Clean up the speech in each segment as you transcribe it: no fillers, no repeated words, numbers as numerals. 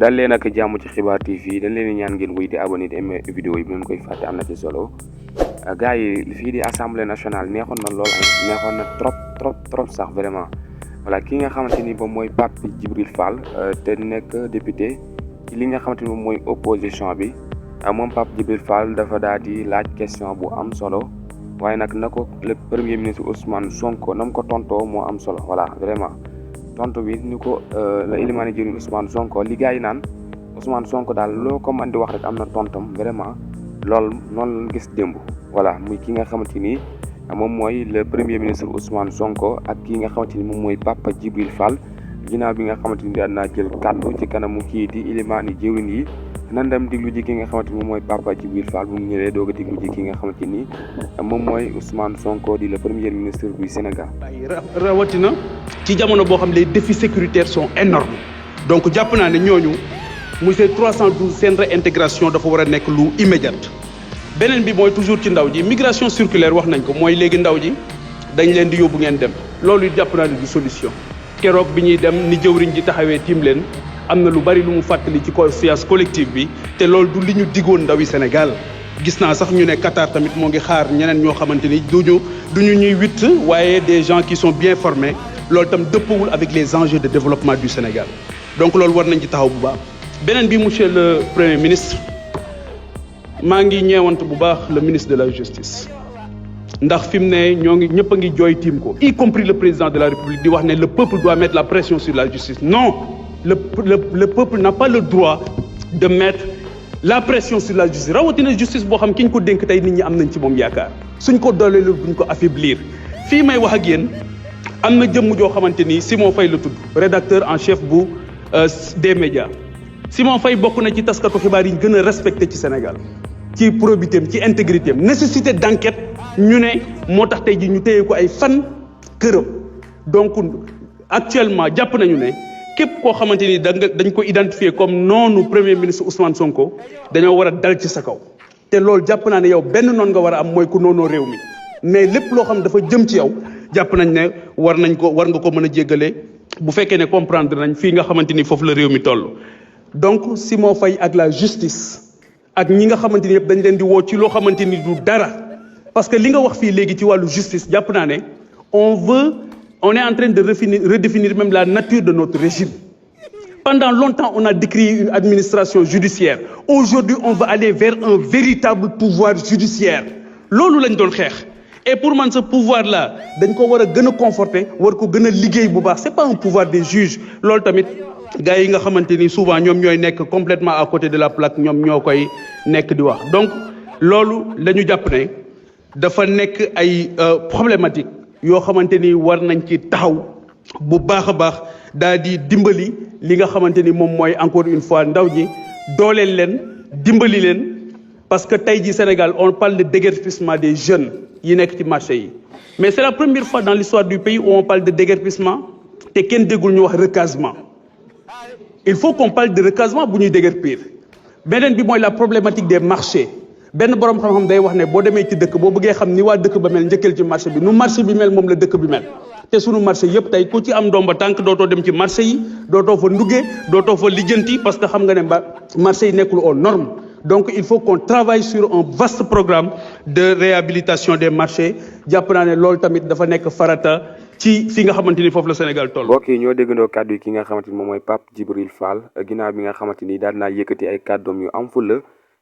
dal leen ak jàmm ci xibaar TV dañ leen ñaan ngeen wuy di abonné di aimé vidéo yi bu leen koy fàtte am na ci solo gars yi fii di assemblée nationale neexoon na lool neexoon na trop sax vraiment voilà ki nga xamante ni moom mooy Pape Djibril Fall te nekk député ci li nga xamante ni moom mooy opposition bi moom Pape Djibril Fall dafa daal di laaj question bu am solo waaye nag na ko le premier ministre Ousmane Sonko na mu ko tontoo moo am solo voilà vraiment tontu bi ni ko la ilimaani jëriñ Ousmane Sonko li gars yi naan Ousmane Sonko daal loo ko mën di wax rek am na tontam vraiment loolu noonu la gis démb voilà muy ki nga xamante ni moom mooy le premier ministre Ousmane Sonko ak ki nga xamante ni moom mooy Pape Djibril Fall ginnaaw bi nga xamante ni daan naa jël kàddu ci kanamu kii di ilimaani jëriñ yi nan dem diglu ji ki nga xamante ni moom mooy Pape Djibril Fall bu mu ñëwee doog a diglu ji ki nga xamante ni moom mooy Ousmane Sonko di le premier ministre du Sénégal. rawatina ci jamono boo xam les défis sécuritaires sont énormes donc jàpp naa ne ñooñu muy ces 312 seen réintégration dafa war a nekk lu immédiate. beneen bi mooy toujours ci ndaw ji migration circulaire wax nañ ko mooy léegi ndaw ji dañ leen di yóbbu ngeen dem loolu jàpp naa ne du solution keroog bi ñuy dem ni jëwriñ ji taxawee tiim leen. am na lu bari lu mu fàttali ci conscience collective bi te loolu du li ñu diggoon ndawi Sénégal gis naa sax ñu ne Qatar tamit moo ngi xaar ñeneen ñoo xamante ni duñu ñuy witt waaye des gens qui sont bien formés loolu tam dëppawul avec les enjeux de développement du Sénégal donc loolu war nañ ci taxaw bu baax. beneen bi monsieur le premier ministre maa ngi ñeewant bu baax le ministre de la justice ndax fi mu ne ñoo ngi ñëpp a ngi jooy tiim ko y compris le président de la République di wax ne le peuple doit mettre la pression sur la justice non. Le peuple n'a pas le droit de mettre la pression sur la justice rawatina justice boo xam ki ñu ko dénk tey nit ñi am nañ ci moom yaakaar suñ ko dooleelu buñ ko affaiblir fii may wax ak yéen am na jëmm joo xamante ni Simon Faye la tudd rédacteur en chef bu des médias Simon Faye bokk na ci taskatu xibaar yi gën a respecté ci Sénégal ci probité am ci intégrité am nécessité d'enquête ñu ne moo tax tey ji ñu téye ko ay fan këram donc actuellement jàpp nañu ne képp koo xamante ni dañ ko identifier comme noonu premier ministre Ousmane Sonko dañoo war a dal ci sa kaw te loolu jàpp naa ne yow benn noon nga war a am mooy ku noonoo réew mi mais lépp loo xam dafa jëm ci yow jàpp nañ ne war nga ko mën a jéggale bu fekkee ne comprendre nañ fii nga xamante ni foofu la réew mi toll. donc Simon Faye ak la justice ak ñi nga xamante ni yëpp dañ leen di woo ci loo xamante ni du dara parce que li nga wax fii léegi ci wàllu justice jàpp naa ne on est en train de redéfinir même la nature de notre régime. Pendant longtemps, on a décrié une administration judiciaire. Aujourd'hui, on va aller vers un véritable pouvoir judiciaire. Loolu lañ doon xeex. Et pour man ce pouvoir-là, dañ ko war a gën a conforter, war ko gën a liggéey bu baax. C'est pas un pouvoir des juges. Loolu tamit gars yi nga xamante ni souvent ñoom ñooy nekk complètement à côté de la plaque ñoom ñoo koy nekk di wax. Donc loolu la ñu jàpp ne dafa nekk ay problématique yoo xamante ni war nañ ci taxaw bu baax a baax daal di dimbali li nga xamante ni moom mooy encore une fois ndaw ñi dooleel leen dimbali leen parce que tey ji Sénégal on parle de déguerpissement des jeunes yi nekk ci marché yi mais c'est la première fois dans l'histoire du pays où on parle de déguerpissement te kenn déggul ñu wax recasement il faut qu'on parle de recasement bu ñuy déguerpir beneen bi mooy la problématique des marchés benn borom xam-xam day wax ne boo demee ci dëkk boo bëggee xam ni waa dëkk ba mel njëkkal ci marché bi nu marché bi mel moom la dëkk bi mel te sunu marché yëpp tey ku ci am ndomba tànk dootoo dem ci marché yi dootoo fa nduggee dootoo fa lijjanti parce que xam nga ne marché yi nekkul aux normes donc il faut qu'on travaille sur un vaste programme de réhabilitation des marchés jàpp naa ne loolu tamit dafa nekk farata ci fi nga xamante ni foofu la Sénégal toll. mbokk yi ñoo déggandoo kàddu yi ki nga xamante ni moom mooy Pape Djibril Fall ginnaaw bi nga xamante ni daal naa yëkkati ay kàddoom yu am fulla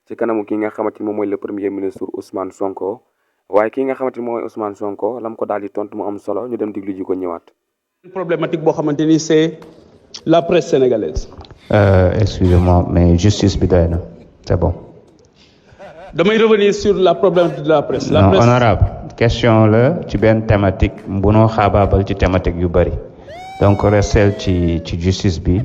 ci kanamu ki nga xamante ni moom mooy le premier ministre Ousmane Sonko waaye ki nga xamante ni moom mooy Ousmane Sonko lam ko daal di tontu mu am solo ñu dem diglu ji ko ñëwaat. problématique boo xamante ni c'est la presse sénégalaise. Excusez-moi mais justice bi doy na c'est bon. damay revenir sur la problématique de la presse. non honorable question la ci benn thématique bunoo xaabaabal ci thématique yu bëri donc restel ci justice bi.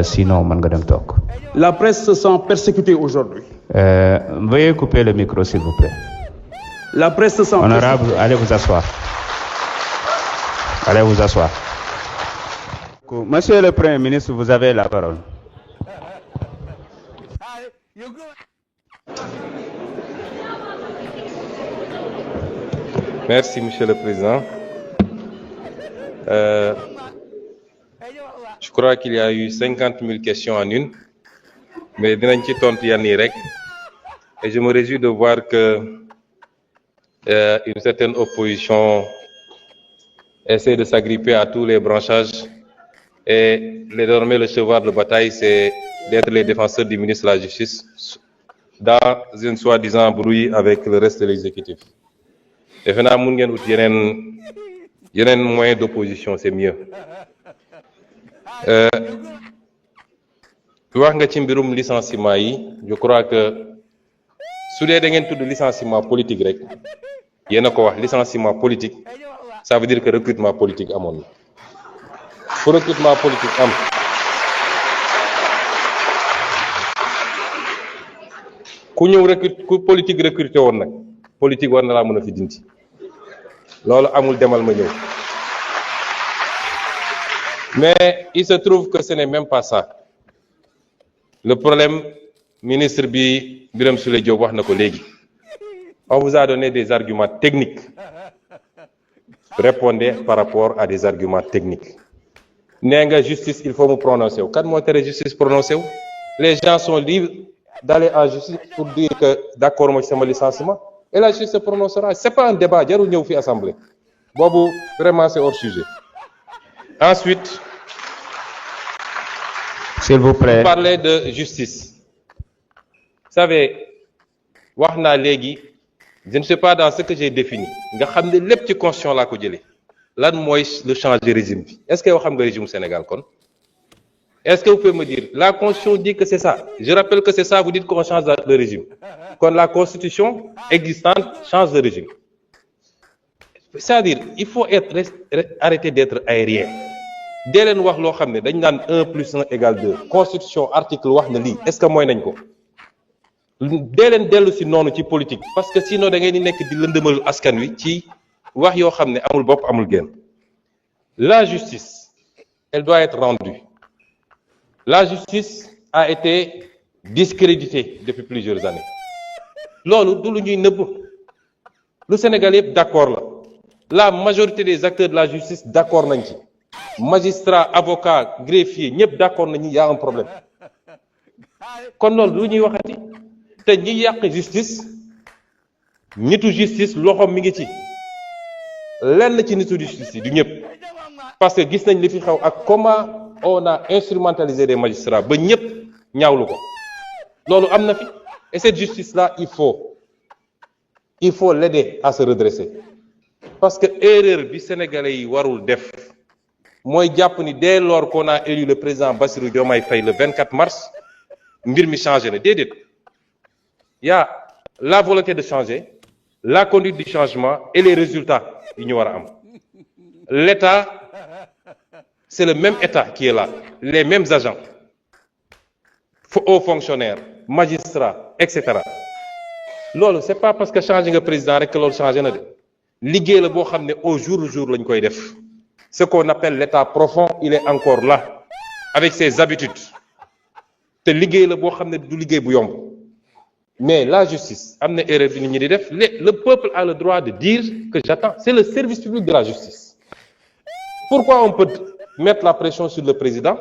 Sinon mën nga dem toog. La presse se sent persécutée aujourd'hui. Veuillez couper le micro s'il vous plaît. La presse se sent honorable, allez vous asseoir. Allez vous asseoir. Monsieur le Premier ministre, vous avez la parole. Merci, Monsieur le Président. Je crois qu'il y a eu 50 000 questions en une, mais dinañ ci tontu yenn yi rek. Et je me réjouis de voir que une certaine opposition essaie de s'agripper à tous les branchages. Et désormais, le cheval de bataille, c'est d'être les défenseurs du ministre de la Justice dans une soi-disant brouille avec le reste de l'exécutif. Et maintenant, mun ngeen ut yeneen moyen d'opposition, c'est mieux. Wax nga ci mbirum licenciement yi, je crois que su dee da ngeen tudd licenciement politique rek yéen a ko wax licenciement politique ça veut dire que recrutement politique amoon na. Pour recrutement politique am ku ñëw ku politique recruté woon nag politique war na laa mën a fi dindi loolu amul demal ma ñëw mais il se trouve que ce n'est même pas ça. Le problème ministre bi Birame Souleye Diop wax na ko léegi on vous a donné des arguments techniques, répondez par rapport à des arguments techniques. Nee nga justice il faut mu prononcer wu kan moo tere justice prononcer wu les gens sont libres d'aller en justice pour dire que d'accord ma ci sama licenciement et la justice se prononcera. C'est pas un débat jarul ñëw fi assemblée boobu vraiment c'est hors sujet. Ensuite, s'il vous plaît, parler de justice. Vous savez wax naa léegi je ne sais pas dans ce que j'ai défini nga xam ne lépp ci constitution laa ko jëlee lan mooy le changer régime bi est-ce que yow xam nga régime Sénégal kon est-ce que vous pouvez me dire la constitution dit que c'est ça, je rappelle que c'est ça, vous dites qu'on change le régime kon la constitution existante change de régime. C'est-à-dire il faut arrêter d'être aérien. Dee leen wax loo xam ne dañ naan 1 + 1 = 2 constitution article wax na lii est-ce que mooy nañ ko dee leen dellu si noonu ci politique parce que sinon da ngay di nekk di lëndëmal askan wi ci wax yoo xam ne amul bopp amul genn. La justice elle doit être rendue. La justice a été discréditée depuis plusieurs années loolu du lu ñuy nëbb lu Sénégal yëpp d'accord la majorité des acteurs de la justice d'accord nañ ci. Magistrats, avocats, greffiers ñëpp d'accord nañu y a un problème kon loolu lu ñuy waxati te ñi yàq justice nitu justice loxoom mi ngi ci lenn ci nitu justice yi du ñëpp parce que gis nañ li fi xew ak comment on a instrumentalisé des magistrats ba ñëpp ñaawlu ko loolu am na fi et cette justice là il faut l'aider à se redresser parce que erreur bi sénégalais yi warul def mooy jàpp ni dès lors qu'on a élu le président Bassirou Diomaye Faye le 24 mars mbir mi changé na déedéet y a la volonté de changer la conduite du changement et les résultats yi ñu war a am l'État c'est le même État qui est là les mêmes agents hauts fonctionnaires magistrats etc. loolu c'est pas parce que changé nga président rek que loolu changé na de liggéey la boo xam ne au jour le jour lañ koy def. Ce qu'on appelle l'état profond, il est encore là, avec ses habitudes. te liggéey la boo xam ne du liggéey bu yomb mais la justice am na erreur bi nit ñi di def le peuple a le droit de dire que j'attends c'est le service public de la justice. Pourquoi on peut mettre la pression sur le président,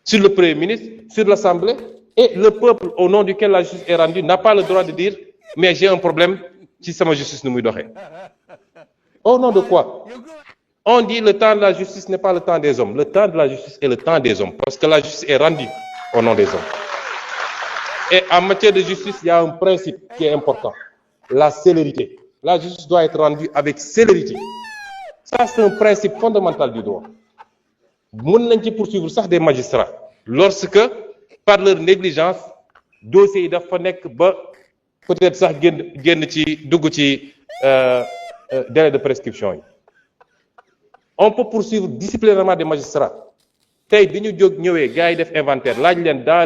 sur le premier ministre, sur l'Assemblée, et le peuple au nom duquel la justice est rendue n'a pas le droit de dire mais j'ai un problème ci sama justice nu muy doxee. Au nom de quoi? On dit le temps de la justice n'est pas le temps des hommes. Le temps de la justice est le temps des hommes parce que la justice est rendue au nom des hommes. Et en matière de justice, il y a un principe qui est important, la célérité. La justice doit être rendue avec célérité. Ça, c'est un principe fondamental du droit. Mën nañ ci poursuivre sax des magistrats lorsque par leur négligence dossiers yi dafa nekk ba peut-être sax génn ci dugg ci délai de prescription yi. On peut poursuivre disciplinairement des magistrats. Tey bi ñu jóg ñëwee gars yi def inventaire laaj leen dans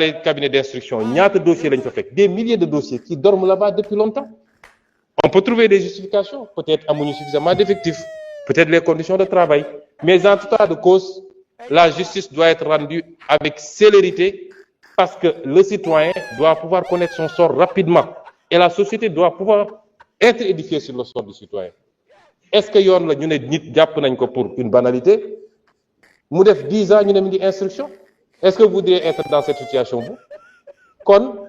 les cabinets d'instruction ñaata dossiers lañ fa fekk des milliers de dossiers qui dorment là-bas depuis longtemps. On peut trouver des justifications, peut-être amuñu suffisamment d'effectifs, peut-être les conditions de travail, mais en tout cas de cause, la justice doit être rendue avec célérité parce que le citoyen doit pouvoir connaître son sort rapidement et la société doit pouvoir être édifiée sur le sort du citoyen. est-ce que yoon la ñu ne nit jàpp nañ ko pour une banalité mu def 10 ans ñu ne mi ngi instruction est-ce que vous voudriez être dans cette situation bu kon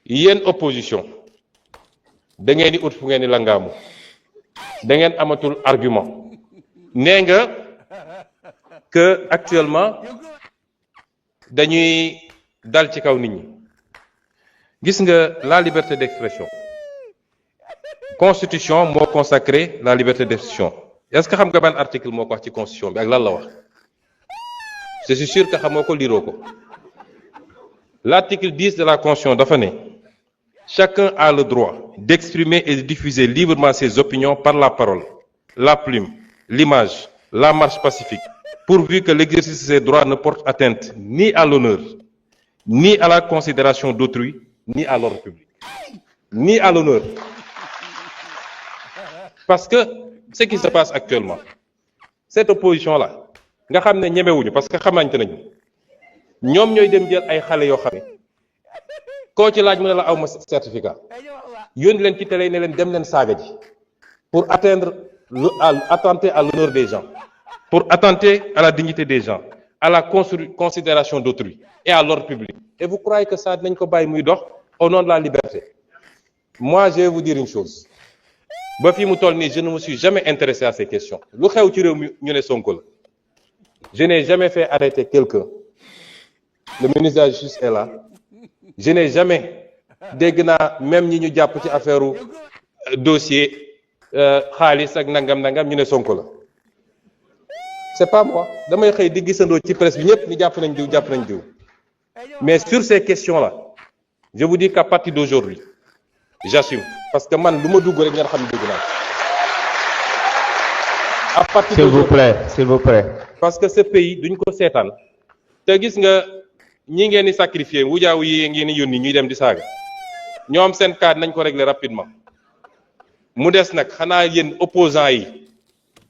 yéen opposition da ngeen di ut fu ngeen di langaamu da ngeen amatul argument nee nga que actuellement dañuy dal ci kaw nit ñi gis nga la liberté d'expression constitution moo consacré la liberté d'expression est-ce que xam nga ban article moo ko wax ci constitution bi ak lan la wax je suis sûr que xamoo ko liiroo ko l'article 10 de la constitution dafa ne chacun a le droit d'exprimer et de diffuser librement ses opinions par la parole la plume l'image la marche pacifique pourvu que l'exercice de ces droits ne porte atteinte ni à l'honneur ni à la considération d'autrui ni à l'ordre public ni à l'honneur parce que ce qui se passe actuellement cette opposition là nga xam ne ñemewuñu parce que xamante nañu ñoom ñooy dem jël ay xale yoo xam ne koo ci laaj mu ne la aw ma certificat yónni leen ci télé ne leen dem leen saaga ji pour attenter à l'honneur des gens pour attenter à la dignité des gens à la considération d'autrui et à l'ordre public et vous croyez que ça dinañ ko bàyyi muy dox au nom de la liberté moi je vais vous dire une chose ba fii mu toll nii je ne me suis jamais intéressé à ces questions lu xew ci réew mi ñu ne Sonko la je n'ai jamais fait arrêter quelqu'un le ministre de la Justice est là je n'ai jamais dégg naa même ñi ñu jàpp ci affaire dossier xaalis ak nangam ñu ne Sonko la c'est pas moi damay xëy di gisandoo ci presse bi ñëpp ni jàpp nañ diw mais sur ces questions là je vous dis qu'à partir d'aujourd'hui j'assume parce que man lu ma dugg rek ngeen xam ne dugg naa à partir s'il vous plaît parce que ce pays duñ ko seetaan te gis nga ñi ngeen di sacrifier wujaaw yi ngeen di yónni ñuy dem di saaga ñoom seen cas nañ ko régler rapidement mu des nag xanaa yéen opposants yi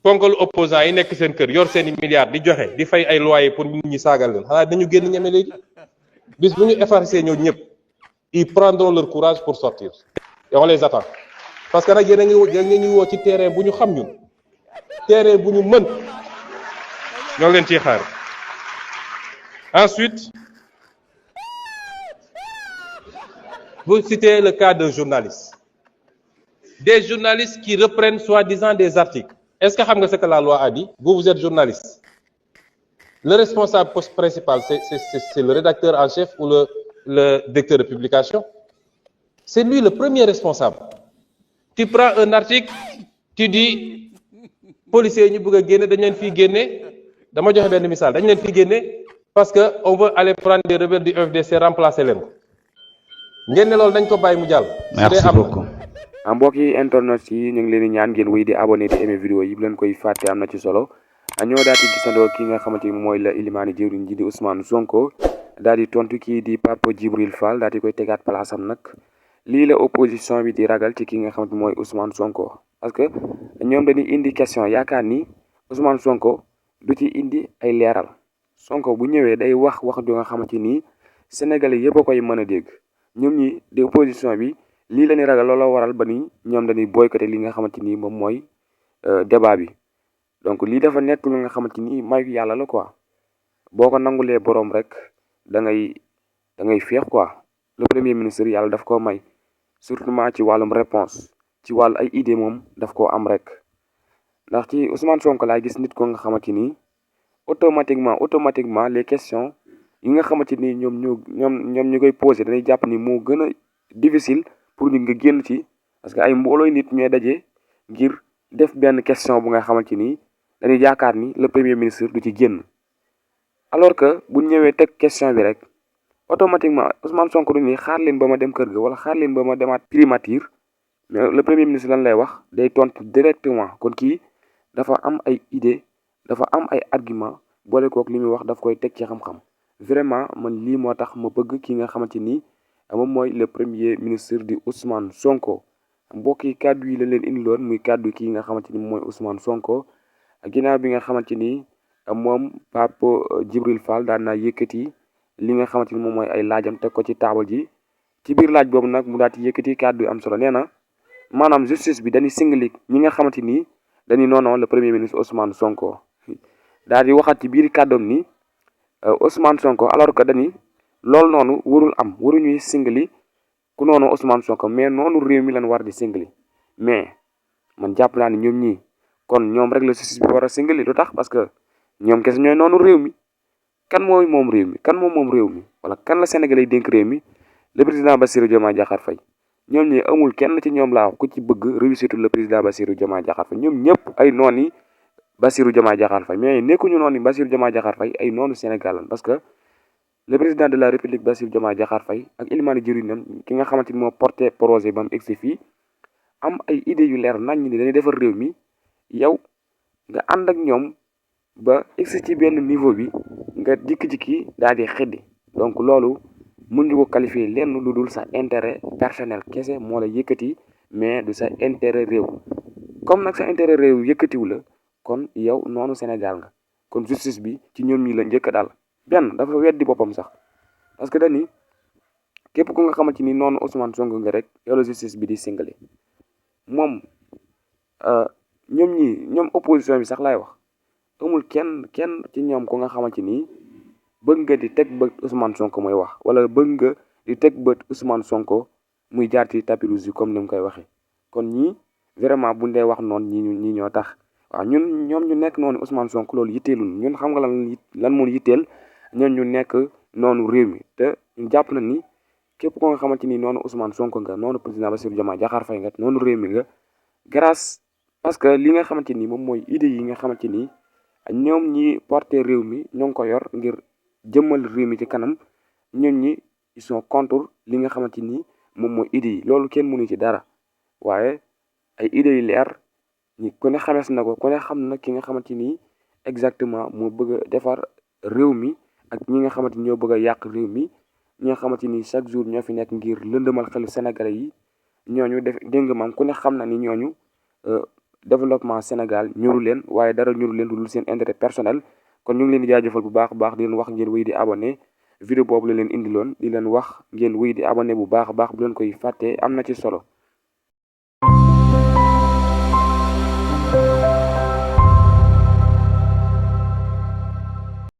ponkalu opposants yi nekk seen kër yor seeni milliards di joxe di fay ay loyer pour nit ñi saagal leen xanaa dañu génn ñeme léegi bis bu ñu effacer ñoo ñëpp ils prendront leur courage pour sortir et on les attend parce que nag yéen a ngi woo ci terrain bu ñu xam ñun terrain bu ñu mën ñoo leen ciy xaar ensuite vous citez le cas d'un journaliste des journalistes qui reprennent soi-disant des articles est-ce que xam nga ce que la loi a dit vous êtes journaliste le responsable principal c'est le rédacteur en chef ou le directeur de publication c'est lui le premier responsable tu prends un article tu dis policiers yi ñu bëgg a génne dañ leen fii génne dama joxe benn misaal dañ leen fii génne parce que on veut aller prendre des rebelles du FDC remplacer leen ko ngeen ne loolu dañ ko bàyyi mu jàll. merci beaucoup. mbokk yi internet yi ñu ngi leen di ñaan ngeen wéy di abonné di aimer vidéo yi bu leen koy fàtte am na ci solo ñoo daal di gisandoo ki nga xamante ni mooy la ilimaani jëwriñ ji di Ousmane Sonko daal di tontu kii di Pape Djibril Fall daal di koy tegaat place am nag lii la opposition bi di ragal ci ki nga xamante mooy Ousmane Sonko parce que ñoom dañuy indi question yaakaar ni Ousmane Sonko du ci indi ay leeral Sonko bu ñëwee day wax ju nga xamante ni Sénégalais yëpp a koy mën a dégg ñoom ñi di opposition bi lii la ñuy ragal looloo waral ba ni ñoom dañuy boycotté li nga xamante ni moom mooy débat bi donc lii dafa nekk lu nga xamante ni mayu yàlla la quoi boo ko nangulee boroom rek da ngay féex quoi le premier ministre yàlla daf koo may surtout ci wàllum réponse ci wàllu ay idée moom daf koo am rek ndax ci Ousmane Sonko laa gis nit ko nga xamante ni automatiquement les questions yi nga xamante ni ñoom ñu koy posé dañuy jàpp ni moo gën a difficile pour nit nga génn ci parce que ay mboolooy nit ñooy daje ngir def benn question bu nga xamante ni dañuy yaakaar ni le premier ministre du ci génn alors que bu ñëwee teg question bi rek automatiquement Ousmane Sonko du ni xaar leen ba ma dem kër ga wala xaar leen ba ma demaat primature mais le premier ministre lan lay wax day tontu directement kon kii dafa am ay idée dafa am ay argument boole kook li muy wax daf koy teg ci xam-xam vraiment man lii moo tax ma bëgg ki nga xamante ni moom mooy le premier ministre di Ousmane Sonko mbokk yi kàddu yi la leen indiloon muy kàddu kii nga xamante ni mooy Ousmane Sonko ginnaaw bi nga xamante ni moom Pape Djibril Fall daan naa yëkkati li nga xamante ni moom mooy ay laajam teg ko ci taabal ji ci biir laaj boobu nag mu daal di yëkkati kàddu yu am solo nee na maanaam justice bi dañuy singali ñi nga xamante ni dañuy non le premier ministre Ousmane Sonko daal di waxaat ci biir kàddoom ni Ousmane Sonko alors que dañuy loolu noonu warul am waruñuy singali ku noonu Ousmane Sonko mais noonu réew mi lañ war di singali mais man jàpp naa ni ñoom ñii kon ñoom rek la justice bi war a singali lu tax parce que ñoom kese ñooy noonu réew mi kan mooy moom réew mi kan moom réew mi wala kan la Sénégalais yi dénk réew mi le président Bassirou Diomaye Diakhar Faye ñoom ñi amul kenn ci ñoom laa wax ku ci bëgg réussir le président Bassirou Diomaye Diakhar Faye ñoom ñëpp ay noon yi Bassirou Diomaye Diakhar Faye mais nekkuñu noonu Bassirou Diomaye Diakhar Faye ay noonu Sénégal lan parce que le président de la République Bassirou Diomaye Diakhar Faye ak Elimane Diourounen ki nga xamante ni moo porté projet ba mu egsi fii am ay idées yu leer nañ ni dañuy defar réew mi yow nga ànd ak ñoom ba egsi ci benn niveau bi nga jikki-jikki daal di xeddi donc loolu mën ñu ko qualifier lenn lu dul sa intérêt personnel kese moo la yëkkati mais du sa intérêt réew comme nag sa intérêt réew yëkkatiwu la kon yow noonu Sénégal nga kon justice bi ci ñoom ñi la njëkk daal benn dafa weddi boppam sax parce que dañi képp ku nga xamante ni noonu Ousmane Sonko nga rek yow la justice bi di singale moom ñoom opposition bi sax laay wax amul kenn ci ñoom ku nga xamante ni bëgg nga di teg bët Ousmane Sonko mooy wax wala bëgg nga di teg bët Ousmane Sonko muy jaar ci tapis rouge comme ni mu koy waxee kon ñii vraiment buñ dee wax noonu ñi ñoo tax waaw ñoom ñu nekk noonu Ousmane Sonko loolu yitteelul ñun xam nga lan moo yitteel ñoon ñu nekk noonu réew mi te ñu jàpp na ni képp ko nga xamante ni noonu Ousmane Sonko nga noonu président Bassirou Diomaye Diakhar Faye nga noonu réew mi nga grâce parce que li nga xamante ni moom mooy idée yi nga xamante ni ñoom ñi porté réew mi ñoo ngi ko yor ngir jëmmal réew mi ci kanam ñoom ñi ils sont contre li nga xamante ni moom mooy idées yi loolu kenn mënu ci dara waaye ay idées yu leer ñi ku ne xamees na ko ku ne xam na ki nga xamante ni exactement moo bëgg a defar réew mi ak ñi nga xamante ni ñoo bëgg a yàq réew mi ñi nga xamante ni chaque jour ñoo fi nekk ngir lëndëmal xelu Sénégalais yi ñooñu def dégg nga maam ku ne xam na ni ñooñu développement Sénégal ñoru leen waaye dara ñoru leen lu dul seen intérêt personnel kon ñu ngi leen di jaajëfal bu baax a baax di leen wax ngeen wéy di abonné vidéo boobu la leen indiloon di leen wax ngeen wéy di abonné bu baax a baax bu leen koy fàttee am na ci solo